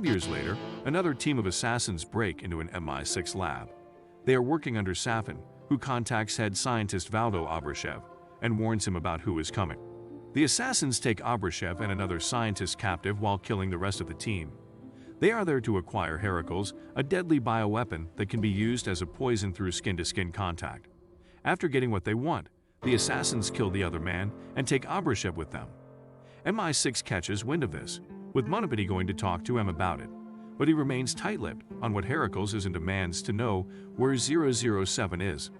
years later, another team of assassins break into an MI6 lab. They are working under Safin, who contacts head scientist Valdo Abrashev and warns him about who is coming. The assassins take Abrashev and another scientist captive while killing the rest of the team. They are there to acquire Heracles, a deadly bioweapon that can be used as a poison through skin-to-skin contact. After getting what they want, the assassins kill the other man and take Abrashev with them. MI6 catches wind of this, with Monopony going to talk to M about it, but he remains tight-lipped on what Heracles is and demands to know where 007 is.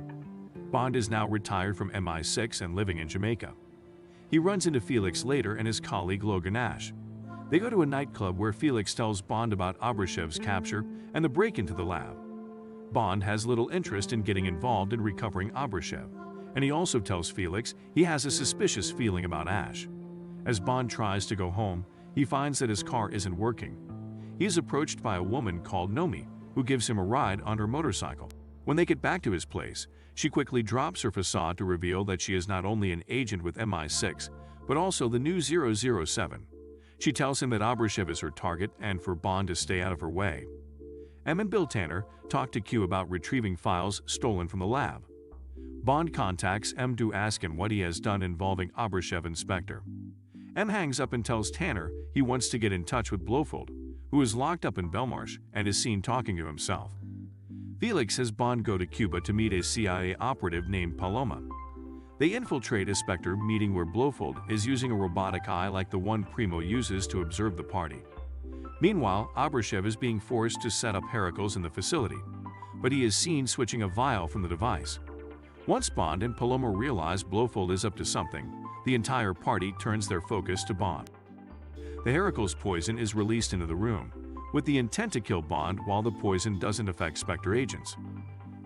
Bond is now retired from MI6 and living in Jamaica. He runs into Felix later and his colleague Logan Ash. They go to a nightclub where Felix tells Bond about Abrashev's capture and the break into the lab. Bond has little interest in getting involved in recovering Abrashev, and he also tells Felix he has a suspicious feeling about Ash. As Bond tries to go home, he finds that his car isn't working. He is approached by a woman called Nomi, who gives him a ride on her motorcycle. When they get back to his place, she quickly drops her facade to reveal that she is not only an agent with MI6, but also the new 007. She tells him that Abrashev is her target and for Bond to stay out of her way. M and Bill Tanner talk to Q about retrieving files stolen from the lab. Bond contacts M to ask him what he has done involving Abrashev Inspector. M hangs up and tells Tanner he wants to get in touch with Blofeld, who is locked up in Belmarsh and is seen talking to himself. Felix has Bond go to Cuba to meet a CIA operative named Paloma. They infiltrate a Spectre meeting where Blofeld is using a robotic eye like the one Primo uses to observe the party. Meanwhile, Abrashev is being forced to set up Heracles in the facility, but he is seen switching a vial from the device. Once Bond and Paloma realize Blofeld is up to something, the entire party turns their focus to Bond. The Heracles poison is released into the room, with the intent to kill Bond while the poison doesn't affect Spectre agents.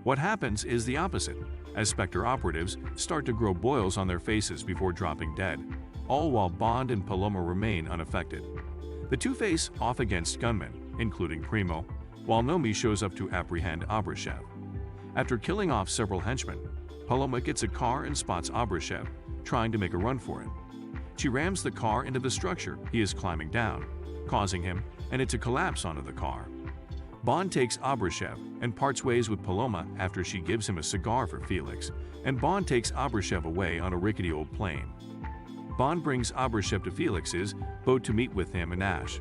What happens is the opposite, as Spectre operatives start to grow boils on their faces before dropping dead, all while Bond and Paloma remain unaffected. The two face off against gunmen, including Primo, while Nomi shows up to apprehend Abrashev. After killing off several henchmen, Paloma gets a car and spots Abrashev, trying to make a run for it. She rams the car into the structure he is climbing down, causing him and it to collapse onto the car. Bond takes Abrashev and parts ways with Paloma after she gives him a cigar for Felix, and Bond takes Abrashev away on a rickety old plane. Bond brings Abrashev to Felix's boat to meet with him and Ash.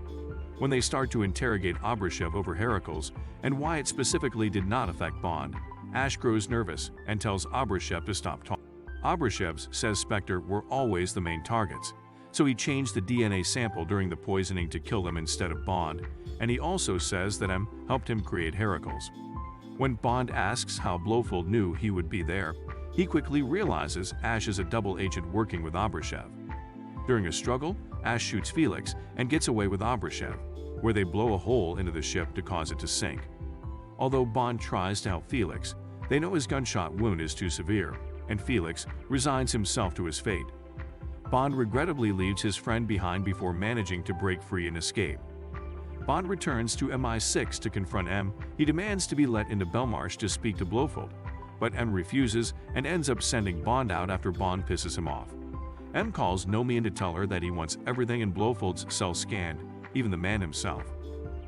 When they start to interrogate Abrashev over Heracles and why it specifically did not affect Bond, Ash grows nervous and tells Abrashev to stop talking. Abrashev says Spectre were always the main targets, so he changed the DNA sample during the poisoning to kill them instead of Bond, and he also says that M helped him create Heracles. When Bond asks how Blofeld knew he would be there, he quickly realizes Ash is a double agent working with Abrashev. During a struggle, Ash shoots Felix and gets away with Abrashev, where they blow a hole into the ship to cause it to sink. Although Bond tries to help Felix, they know his gunshot wound is too severe, and Felix resigns himself to his fate. Bond regrettably leaves his friend behind before managing to break free and escape. Bond returns to MI6 to confront M. He demands to be let into Belmarsh to speak to Blofeld, but M refuses and ends up sending Bond out after Bond pisses him off. M calls Nomi in to tell her that he wants everything in Blofeld's cell scanned, even the man himself.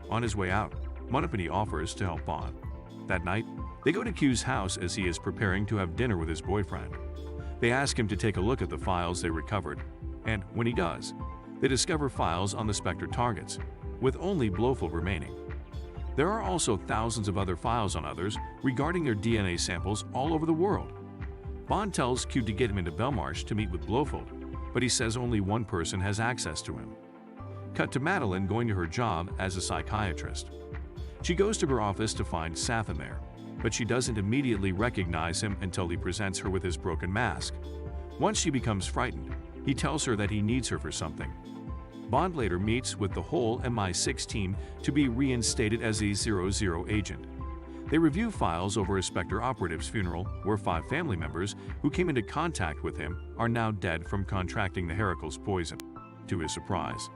On his way out, Monopony offers to help Bond. That night, they go to Q's house as he is preparing to have dinner with his boyfriend. They ask him to take a look at the files they recovered, and when he does, they discover files on the Spectre targets, with only Blofeld remaining. There are also thousands of other files on others regarding their DNA samples all over the world. Bond tells Q to get him into Belmarsh to meet with Blofeld, but he says only one person has access to him. Cut to Madeline going to her job as a psychiatrist. She goes to her office to find Safin there, but she doesn't immediately recognize him until he presents her with his broken mask. Once she becomes frightened, he tells her that he needs her for something. Bond later meets with the whole MI6 team to be reinstated as a 00 agent. They review files over a Spectre operative's funeral where 5 family members who came into contact with him are now dead from contracting the Heracles poison. To his surprise,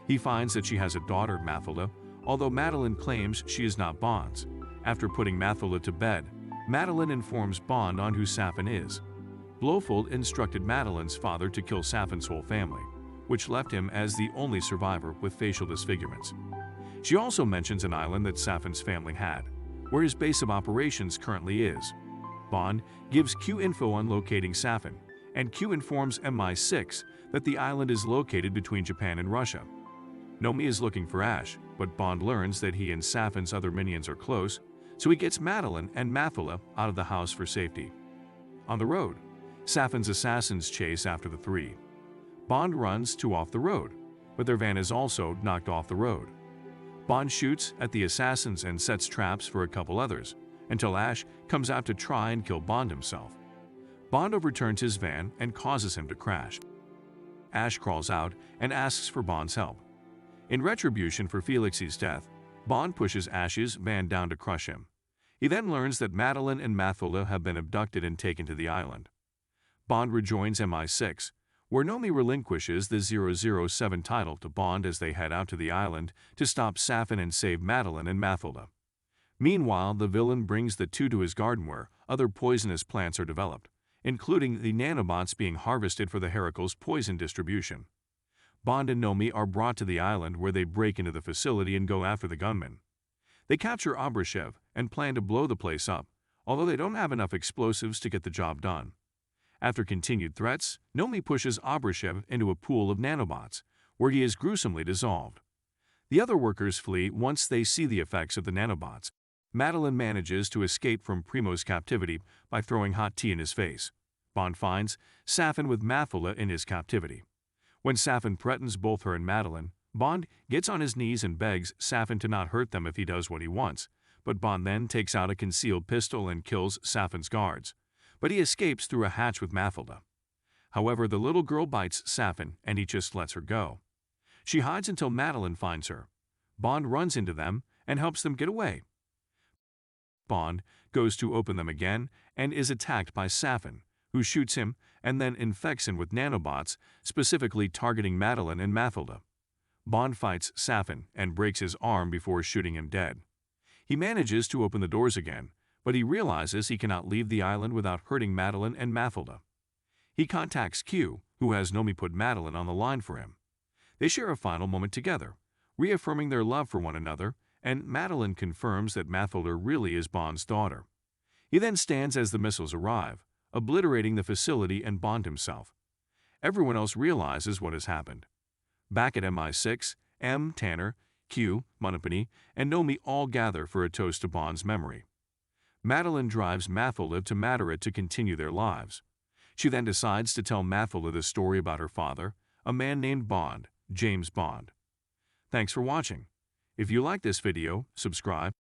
he finds that she has a daughter, Mathilda, although Madeline claims she is not Bond's. After putting Mathilda to bed, Madeline informs Bond on who Safin is. Blofeld instructed Madeline's father to kill Safin's whole family, which left him as the only survivor with facial disfigurements. She also mentions an island that Safin's family had, where his base of operations currently is. Bond gives Q info on locating Safin, and Q informs MI6 that the island is located between Japan and Russia. Nomi is looking for Ash, but Bond learns that he and Safin's other minions are close, so he gets Madeline and Mathula out of the house for safety. On the road, Safin's assassins chase after the three. Bond runs two off the road, but their van is also knocked off the road. Bond shoots at the assassins and sets traps for a couple others, until Ash comes out to try and kill Bond himself. Bond overturns his van and causes him to crash. Ash crawls out and asks for Bond's help. In retribution for Felix's death, Bond pushes Ash's van down to crush him. He then learns that Madeline and Mathula have been abducted and taken to the island. Bond rejoins MI6, where Nomi relinquishes the 007 title to Bond as they head out to the island to stop Safin and save Madeline and Mathula. Meanwhile, the villain brings the two to his garden where other poisonous plants are developed, including the nanobots being harvested for the Heracles poison distribution. Bond and Nomi are brought to the island where they break into the facility and go after the gunmen. They capture Abrashev and plan to blow the place up, although they don't have enough explosives to get the job done. After continued threats, Nomi pushes Abrashev into a pool of nanobots, where he is gruesomely dissolved. The other workers flee once they see the effects of the nanobots. Madeline manages to escape from Primo's captivity by throwing hot tea in his face. Bond finds Safin with Mathula in his captivity. When Safin threatens both her and Madeline, Bond gets on his knees and begs Safin to not hurt them if he does what he wants, but Bond then takes out a concealed pistol and kills Safin's guards. But he escapes through a hatch with Mathilda. However, the little girl bites Safin and he just lets her go. She hides until Madeline finds her. Bond runs into them and helps them get away. Bond goes to open them again and is attacked by Safin, who shoots him and then infects him with nanobots, specifically targeting Madeline and Mathilda. Bond fights Safin and breaks his arm before shooting him dead. He manages to open the doors again, but he realizes he cannot leave the island without hurting Madeline and Mathilda. He contacts Q, who has Nomi put Madeline on the line for him. They share a final moment together, reaffirming their love for one another, and Madeline confirms that Mathilda really is Bond's daughter. He then stands as the missiles arrive, obliterating the facility and Bond himself. Everyone else realizes what has happened. Back at MI6, M, Tanner, Q, Monopony, and Nomi all gather for a toast to Bond's memory. Madeline drives Mathilda to Madrid to continue their lives. She then decides to tell Mathilda the story about her father, a man named Bond, James Bond. Thanks for watching. If you like this video, subscribe.